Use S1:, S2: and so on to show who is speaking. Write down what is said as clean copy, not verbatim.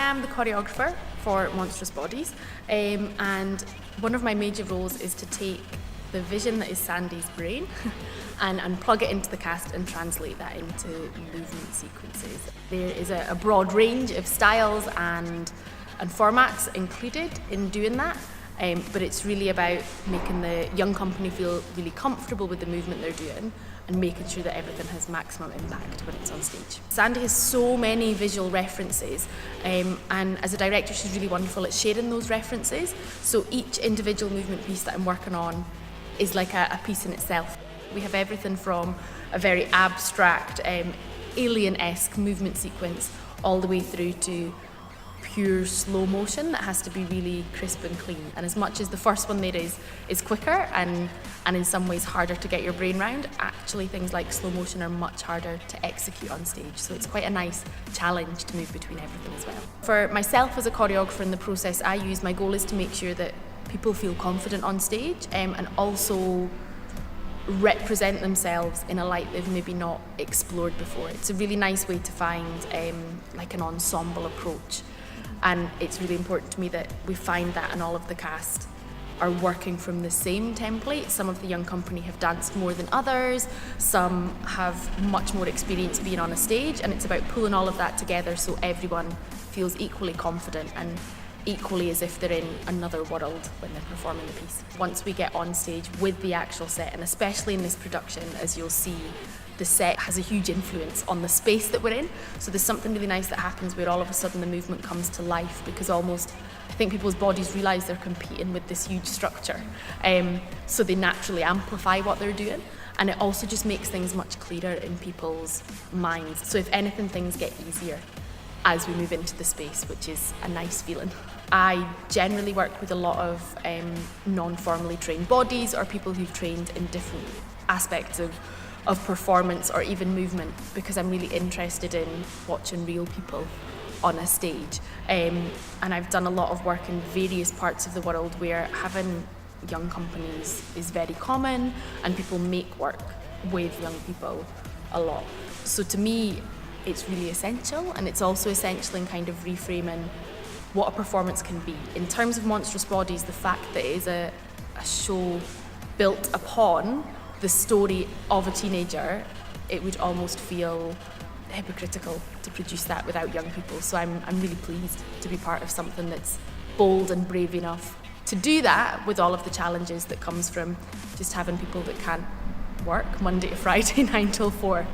S1: am the choreographer for Monstrous Bodies, and one of my major roles is to take the vision that is Sandy's brain and plug it into the cast and translate that into movement sequences. There is a broad range of styles and formats included in doing that, but it's really about making the young company feel really comfortable with the movement they're doing and making sure that everything has maximum impact when it's on stage. Sandy has so many visual references, and as a director she's really wonderful at sharing those references, so each individual movement piece that I'm working on is like a piece in itself. We have everything from a very abstract, alien-esque movement sequence all the way through to pure slow motion that has to be really crisp and clean. And as much as the first one there is quicker and in some ways harder to get your brain round, actually things like slow motion are much harder to execute on stage. So it's quite a nice challenge to move between everything as well. For myself as a choreographer in the process I use, my goal is to make sure that people feel confident on stage and also represent themselves in a light they've maybe not explored before. It's a really nice way to find like an ensemble approach, and it's really important to me that we find that and all of the cast are working from the same template. Some of the young company have danced more than others, some have much more experience being on a stage, and it's about pulling all of that together so everyone feels equally confident and equally as if they're in another world when they're performing the piece. Once we get on stage with the actual set, and especially in this production, as you'll see, the set has a huge influence on the space that we're in. So there's something really nice that happens where all of a sudden the movement comes to life, because almost, I think people's bodies realise they're competing with this huge structure. So they naturally amplify what they're doing. And it also just makes things much clearer in people's minds. So if anything, things get easier as we move into the space, which is a nice feeling. I generally work with a lot of non-formally trained bodies or people who've trained in different aspects of performance or even movement, because I'm really interested in watching real people on a stage. And I've done a lot of work in various parts of the world where having young companies is very common and people make work with young people a lot. So to me, it's really essential, and it's also essential in kind of reframing what a performance can be. In terms of Monstrous Bodies, the fact that it is a show built upon the story of a teenager, it would almost feel hypocritical to produce that without young people. So I'm really pleased to be part of something that's bold and brave enough to do that with all of the challenges that comes from just having people that can't work Monday to Friday 9 till 4.